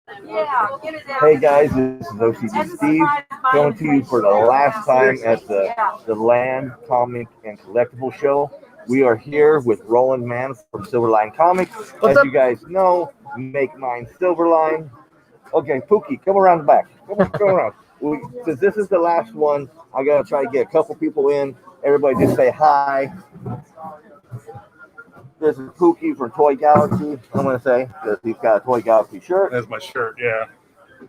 Hey guys, this is OCD Steve coming to you for the last time at the Deland Comic and Collectible Show. We are here with Roland Mann from Silverline Comics. As you guys know, make mine Silverline. Okay, Pookie, come around the back. Come around. Since this is the last one, I gotta try to get a couple people in. Everybody just say hi. This is Pookie from Toy Galaxy, I'm going to say, because he's got a Toy Galaxy shirt. That's my shirt, yeah.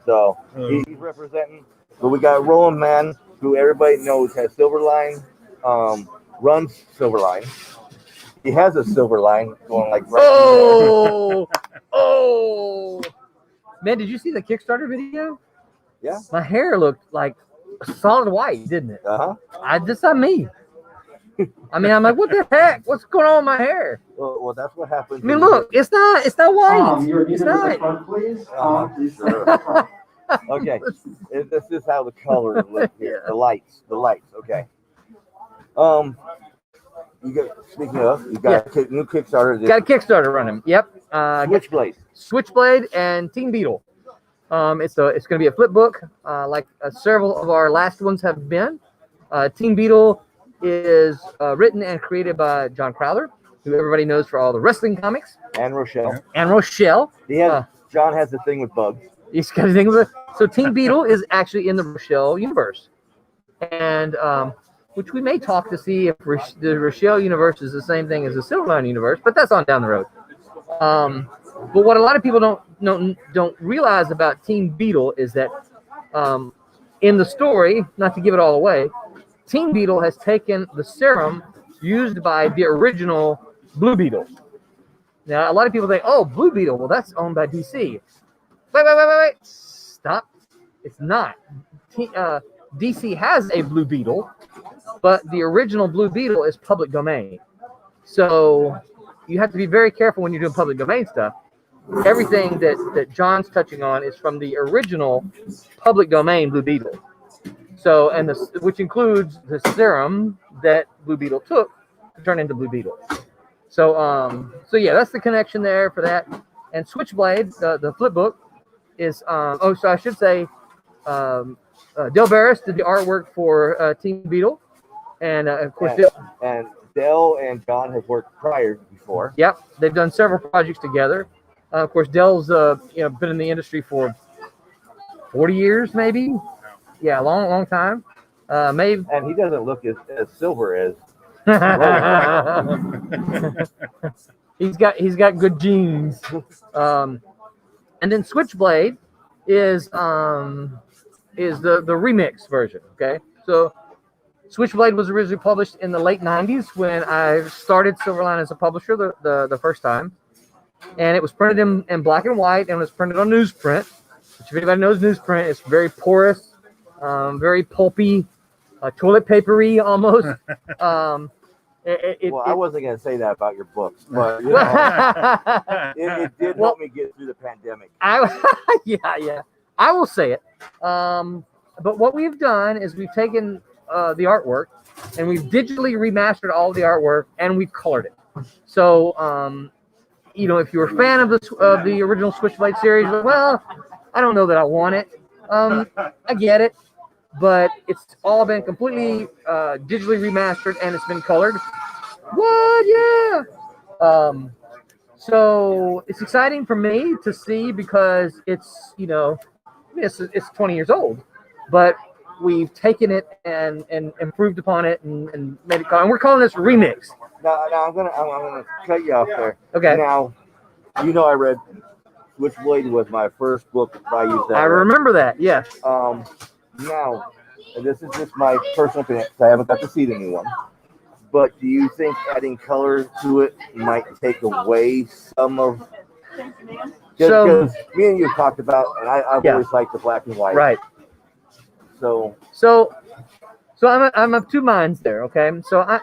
So he's representing. But we got Roland Mann, who everybody knows has Silverline, runs Silverline. He has a Silverline going like right Oh! Man, did you see the Kickstarter video? Yeah. My hair looked like solid white, didn't it? That's not me. I mean, I'm like, what the heck? What's going on with my hair? Well, that's what happens. I mean, look, it's not white. It's not. Front, please. Okay, this is how the colors look here. The lights. Okay. You got. Speaking of, you got a new Kickstarter. Got a Kickstarter running. Yep. Switchblade and Teen Beetle. It's going to be a flip book, like several of our last ones have been. Teen Beetle is written and created by John Crowther, who everybody knows for all the wrestling comics. And Rochelle. John has a thing with bugs. He's got a thing with it. So Teen Beetle is actually in the Rochelle universe, and which we may talk to see if the Rochelle universe is the same thing as the Silverline universe, but that's on down the road. But what a lot of people don't realize about Teen Beetle is that in the story, not to give it all away, Teen Beetle has taken the serum used by the original Blue Beetle. Now, a lot of people think, oh, Blue Beetle, well, that's owned by DC. Wait. Stop. It's not. DC has a Blue Beetle, but the original Blue Beetle is public domain. So you have to be very careful when you're doing public domain stuff. Everything that John's touching on is from the original public domain Blue Beetle. So, which includes the serum that Blue Beetle took to turn into Blue Beetle. So yeah, that's the connection there for that. And Switchblade, the flip book, is so I should say, Del Barris did the artwork for Teen Beetle, and of course Del and John have worked before. Yep, they've done several projects together. Of course, Del's been in the industry for 40 years, maybe. Yeah, long time. Maybe. And he doesn't look as silver as. He's got good genes. And then Switchblade is the remix version. Okay, so Switchblade was originally published in the late '90s when I started Silverline as a publisher the first time, and it was printed in black and white and was printed on newsprint. Which, if anybody knows newsprint, it's very porous. Very pulpy, toilet papery almost. I wasn't going to say that about your books, but it did help me get through the pandemic. Yeah, I will say it. But what we've done is we've taken the artwork and we've digitally remastered all the artwork and we've colored it. So, if you're a fan of the original Switchblade series, well, I don't know that I want it. I get it. But it's all been completely digitally remastered and it's been colored. What? Yeah. So it's exciting for me to see because it's it's 20 years old, but we've taken it and improved upon it and made it. And we're calling this remix. Now I'm gonna cut you off there. Okay. Now, I read Switchblade was my first book I used that. I remember that. Yes. Now, and this is just my personal opinion, because I haven't got to see the new one. But do you think adding color to it might take away some of? Because me and you talked about, and I've always liked the black and white. Right. So I'm of two minds there. Okay. So I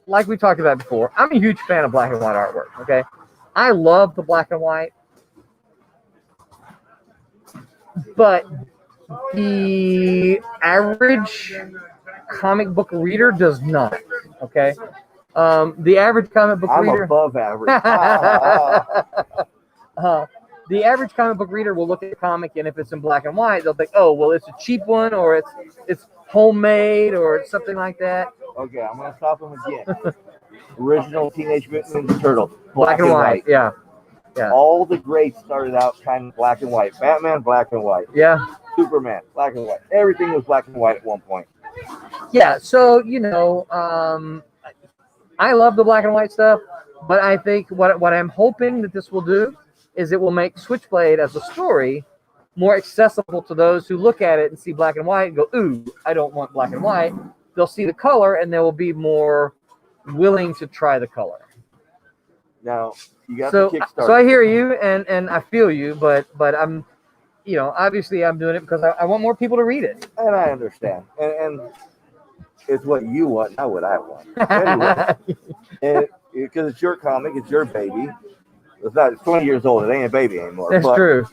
like we talked about before, I'm a huge fan of black and white artwork. Okay. I love the black and white, but the average comic book reader does not. Okay, the average comic book reader. I'm above average. the average comic book reader will look at the comic, and if it's in black and white, they'll think, oh, well, it's a cheap one, or it's homemade, or it's something like that. Okay, I'm gonna stop him again. Original Teenage Mutant Ninja Turtles, Black and white. Yeah. All the greats started out kind of black and white. Batman, black and white. Yeah. Superman, black and white. Everything was black and white at one point. Yeah. So I love the black and white stuff, but I think what I'm hoping that this will do is it will make Switchblade as a story more accessible to those who look at it and see black and white and go, ooh, I don't want black and white. They'll see the color and they will be more willing to try the color. Now, you got the Kickstarter. So I hear you and I feel you, but I'm, obviously I'm doing it because I want more people to read it. And I understand. And it's what you want, not what I want. Anyway, because it's your comic, it's your baby. It's 20 years old. It ain't a baby anymore. That's true.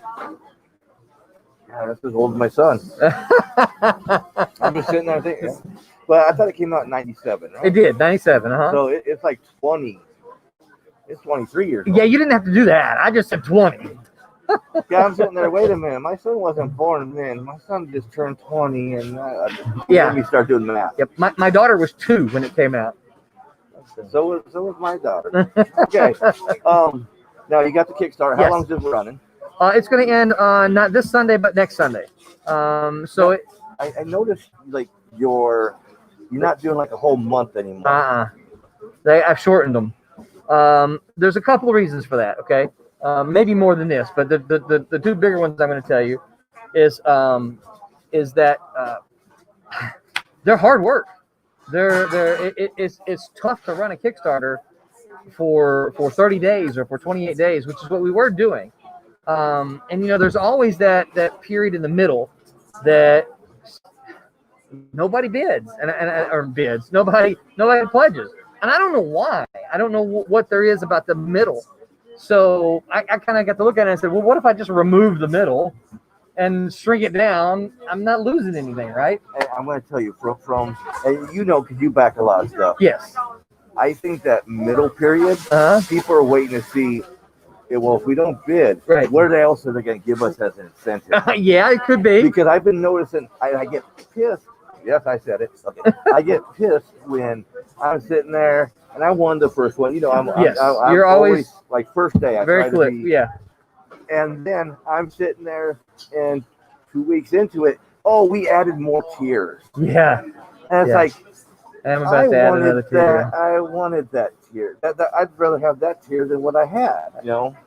Yeah, that's as old as my son. I'm just sitting there thinking. But I thought it came out in 97, right? It did, 97, So it's like 20. It's 23 years old. Yeah, you didn't have to do that. I just said 20. Yeah, I'm sitting there. Wait a minute. My son wasn't born then. My son just turned 20, and let me start doing math. Yep. My daughter was 2 when it came out. So was my daughter. Okay. Now you got the Kickstarter. How long is it running? It's going to end on not this Sunday, but next Sunday. I noticed like you're not doing like a whole month anymore. I've shortened them. There's a couple of reasons for that. Okay. Maybe more than this, but the two bigger ones I'm going to tell you is that they're hard work. It's tough to run a Kickstarter for 30 days or for 28 days, which is what we were doing. And there's always that period in the middle that nobody bids or bids. Nobody pledges. And I don't know why. I don't know what there is about the middle. So I kind of got to look at it and said, well, what if I just remove the middle and shrink it down? I'm not losing anything, right? And I'm going to tell you from and because you back a lot of stuff. Yes. I think that middle period, people are waiting to see, well, if we don't bid, right, what else are they going to give us as an incentive? Yeah, it could be. Because I've been noticing, I get pissed. Yes, I said it. Okay. I get pissed when I'm sitting there and I won the first one. I'm you're always like first day. I very quick. Yeah. And then I'm sitting there and 2 weeks into it, we added more tiers. Yeah. And it's like, I'm about to add another tier. I wanted that tier. I'd rather have that tier than what I had.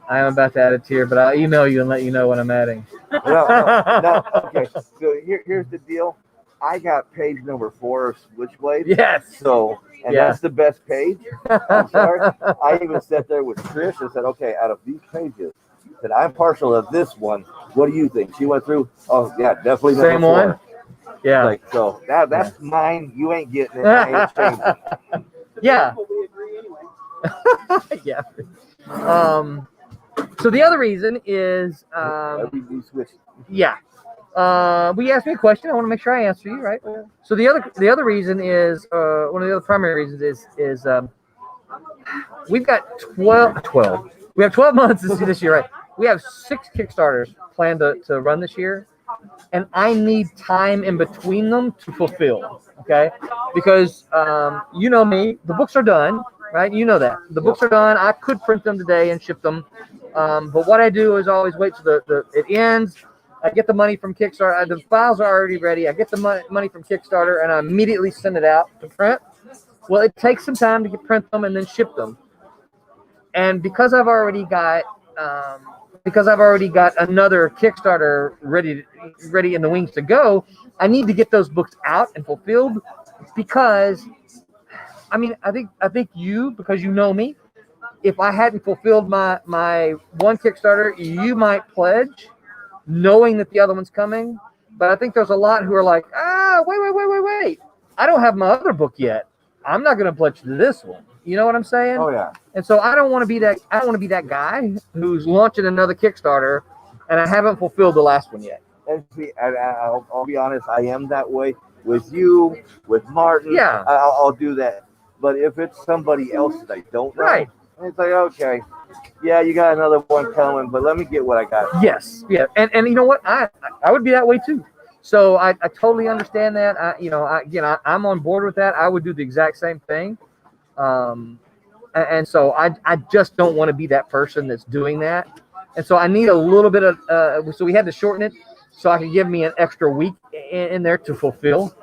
I am about to add a tier, but I'll email you and let you know what I'm adding. No. Okay. So here's the deal. I got page number 4 of Switchblade. Yes. That's the best page. I'm sorry. I even sat there with Trish and said, okay, out of these pages, that I'm partial to this one. What do you think? She went through. Oh yeah, definitely same one. Yeah. That's mine. You ain't getting it. I ain't changing. Yeah. Yeah. So the other reason is yeah. We asked me a question. I want to make sure I answer you, right? So the other reason is one of the other primary reasons is we've got 12. We have 12 months this year, right? We have 6 Kickstarters planned to run this year, and I need time in between them to fulfill. Okay, because me, the books are done, right? You know that the books are done. I could print them today and ship them, but what I do is always wait till it ends. I get the money from Kickstarter. The files are already ready. I get the money from Kickstarter, and I immediately send it out to print. Well, it takes some time to print them and then ship them. And because I've already got another Kickstarter ready in the wings to go, I need to get those books out and fulfilled. Because, I think you, because you know me, if I hadn't fulfilled my one Kickstarter, you might pledge, knowing that the other one's coming. But I think there's a lot who are like, wait. I don't have my other book yet. I'm not going to pledge to this one. You know what I'm saying? Oh yeah. And so I don't want to be that guy who's launching another Kickstarter and I haven't fulfilled the last one yet. And see, I'll be honest, I am that way with you, with Martin. Yeah. I'll do that. But if it's somebody else that I don't know, right, it's like, okay, yeah, you got another one coming, but let me get what I got. Yes, yeah, and you know what? I would be that way too. So I totally understand that. I'm on board with that. I would do the exact same thing. And so I just don't want to be that person that's doing that. And so I need a little bit of. So we had to shorten it so I could give me an extra week in there to fulfill,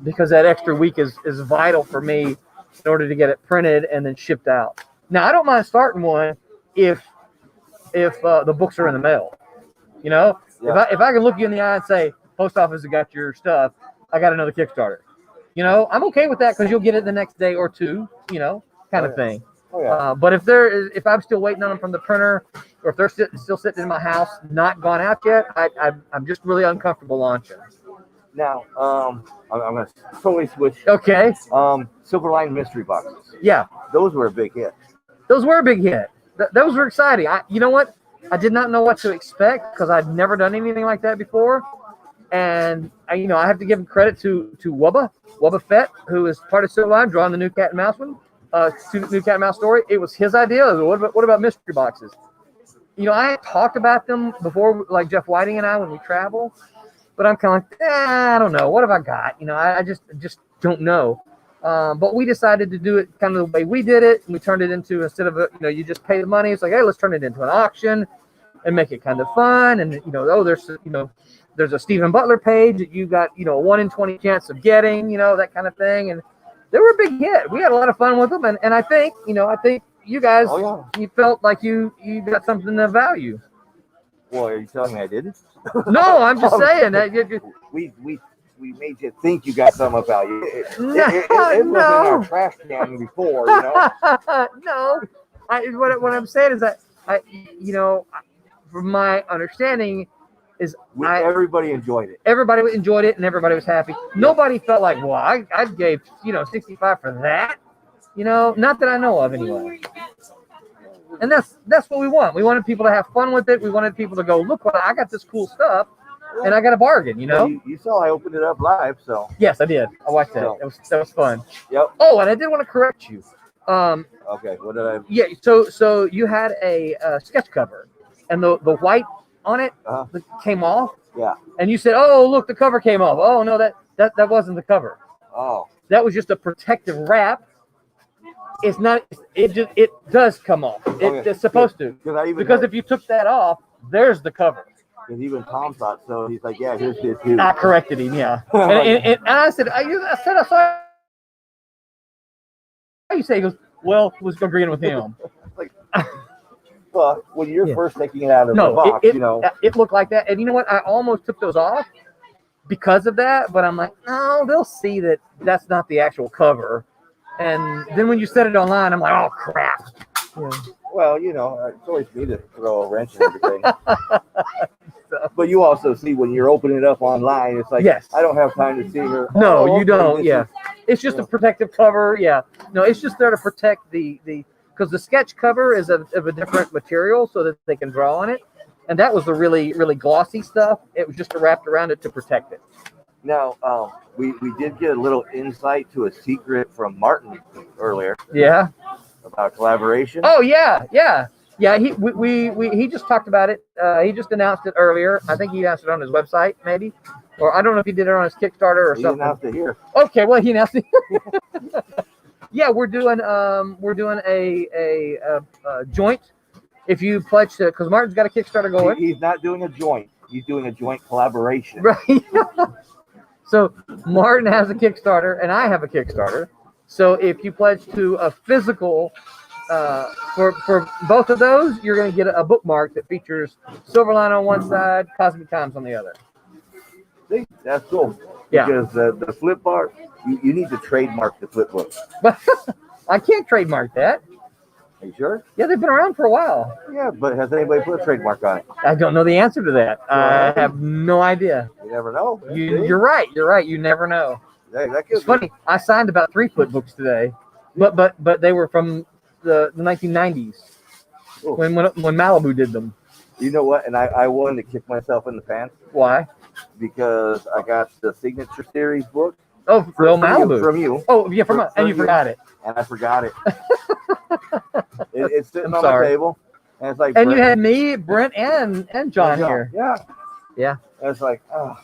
because that extra week is vital for me in order to get it printed and then shipped out. Now I don't mind starting one if the books are in the mail. You know, Yeah. if I can look you in the eye and say, post office has got your stuff, I got another Kickstarter. You know, I'm okay with that because you'll get it the next day or two. You know, kind of thing. Oh, yeah. But if I'm still waiting on them from the printer, or if they're still sitting in my house, not gone out yet, I'm just really uncomfortable launching. Now, I'm gonna totally switch. Okay. Silverline mystery boxes. Yeah, Those were a big hit. those were a big hit. Those were exciting. You know what? I did not know what to expect because I'd never done anything like that before. And I have to give credit to Wubba Fett, who is part of Silverline, drawing the new Cat and Mouse one, new Cat and Mouse story. It was his idea. What about mystery boxes? I had talked about them before, like Jeff Whiting and I, when we travel, but I'm kind of like, I don't know. What have I got? I just don't know. But we decided to do it kind of the way we did it. We turned it into, instead of you just pay the money. It's like, hey, let's turn it into an auction and make it kind of fun. And there's a Stephen Butler page that you got, 1 in 20 chance of getting, that kind of thing. And they were a big hit. We had a lot of fun with them. And I think you guys, you felt like you got something of value. Well, are you telling me I didn't? No, I'm just saying that. We made you think you got some of value. It was in our trash can before, No. What I'm saying is that, from my understanding, everybody enjoyed it. Everybody enjoyed it, and everybody was happy. Nobody felt like, well, I gave 65 for that. Not that I know of anyway. And that's what we want. We wanted people to have fun with it. We wanted people to go, look, what I got this cool stuff, and I got a bargain. You saw I opened it up live, so. Yes, I did. I watched that. So. That was fun. Yep. Oh, and I did want to correct you. Okay. What did I? Yeah. So you had a sketch cover, and the white on it came off. Yeah. And you said, "Oh, look, the cover came off." Oh no, that wasn't the cover. Oh. That was just a protective wrap. It's not. It does come off. It's supposed to. Because if you took that off, there's the cover. Because even Tom thought so. He's like, "Yeah, here's this too." I corrected him. Yeah. and I said, I saw. How you say? He goes, "Well, was agreeing with him." Like, well, when you're first taking it out of the box, it looked like that. And you know what? I almost took those off because of that. But I'm like, no, they'll see that that's not the actual cover. And then when you set it online, I'm like, oh crap. Yeah. Well, it's always me to throw a wrench in everything. But you also see when you're opening it up online, it's like, yes. I don't have time to see her. No, you don't. Yeah. It's just a protective cover. Yeah. No, it's just there to protect because the sketch cover is of a different material so that they can draw on it. And that was the really, really glossy stuff. It was just wrapped around it to protect it. Now, we did get a little insight to a secret from Martin earlier. Yeah. About collaboration. Oh, yeah. He just talked about it. He just announced it earlier. I think he announced it on his website, maybe. Or I don't know if he did it on his Kickstarter or something. He announced it here. Okay, well, he announced it. Yeah, we're doing a joint. If you pledge to, because Martin's got a Kickstarter going. He's not doing a joint. He's doing a joint collaboration. Right. So Martin has a Kickstarter, and I have a Kickstarter. So if you pledge to a physical, for both of those, you're going to get a bookmark that features Silverline on one side, Cosmic Times on the other. See, that's cool. Yeah. Because the flip bar, you need to trademark the flip book. But I can't trademark that. Are you sure? Yeah, they've been around for a while. Yeah, but has anybody put a trademark on it? I don't know the answer to that. I have no idea. You never know. You're right. You're right. You never know. Hey, it's funny. I signed about 3 flip books today, but they were from the 1990s when Malibu did them. You know what? And I wanted to kick myself in the pants. Why? Because I got the Signature Series book. Oh, from Malibu. From you. Oh, yeah, and you forgot it. And I forgot it. It's sitting I'm on sorry. the table, and it's like. And you had me, Brent, and John here. Yeah. Yeah. And it's like, oh.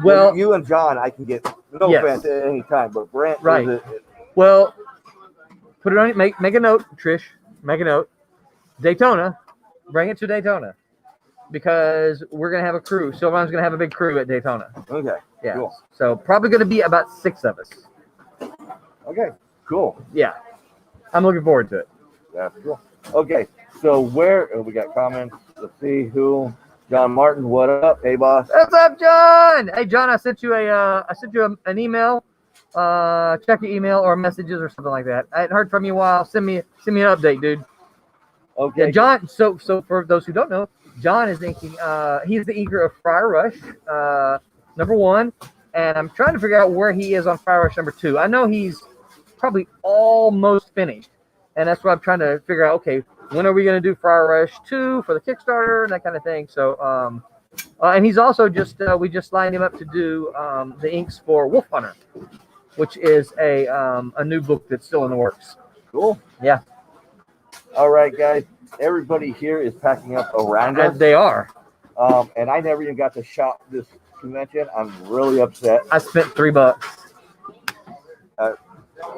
Well, you and John, I can get no yes. offense at any time, but Brent, Right. Well, put it on. Make a note, Trish. Make a note. Daytona. Bring it to Daytona, because we're gonna have a crew. Silverline's gonna have a big crew at Daytona. Okay. Yeah. Cool. So probably gonna be about 6 of us. Okay. Cool. Yeah. I'm looking forward to it. That's cool. Okay. So where we got comments? Let's see who. John Martin, what up? Hey, boss. What's up, John? Hey, John, I sent you an email. Check your email or messages or something like that. I hadn't heard from you in a while. Send me an update, dude. Okay. Yeah, John. So for those who don't know, John is inking. He's the inker of Fire Rush #1, and I'm trying to figure out where he is on Fire Rush #2. I know he's probably almost finished, and that's what I'm trying to figure out. Okay, when are we going to do Fire Rush 2 for the Kickstarter and that kind of thing? So, and he's also we just lined him up to do the inks for Wolf Hunter, which is a new book that's still in the works. Cool. Yeah. All right, guys. Everybody here is packing up around us. They are. And I never even got to shop this convention. I'm really upset. I spent $3.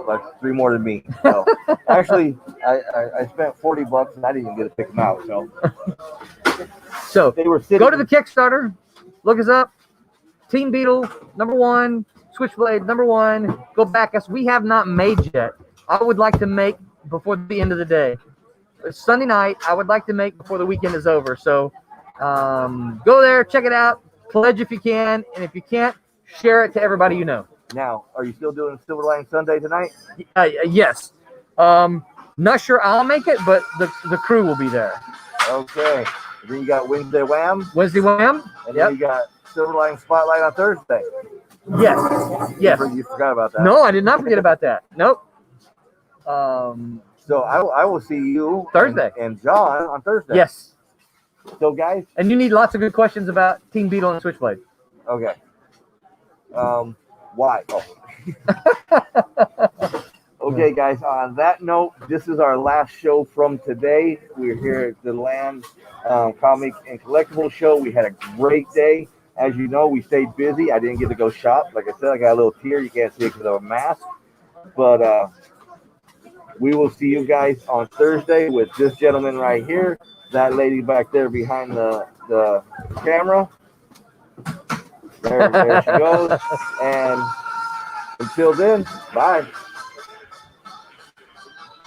Like 3 more than me. So actually, I spent $40 and I didn't even get to pick them out. So they were sitting. Go to the Kickstarter, look us up. Team Beetle #1, Switchblade #1. Go back us. We have not made yet. I would like to make before the end of the day. It's Sunday night. I would like to make before the weekend is over. So go there, check it out, pledge if you can, and if you can't, share it to everybody you know. Now, are you still doing Silver Lining Sunday tonight? Yes. Not sure I'll make it, but the crew will be there. Okay. And then you got Wednesday Wham. Wednesday Wham. And then you got Silver Lining Spotlight on Thursday. Yes. Yes. You forgot about that. No, I did not forget about that. Nope. So I will see you Thursday and John on Thursday. Yes. So guys, and you need lots of good questions about Team Beetle and Switchblade. Okay. Why? Oh. Okay, guys. On that note, this is our last show from today. We're here at the Deland Comic and Collectible Show. We had a great day. As you know, we stayed busy. I didn't get to go shop. Like I said, I got a little tear. You can't see it because of a mask. But we will see you guys on Thursday with this gentleman right here, that lady back there behind the camera. There she goes. And until then, bye.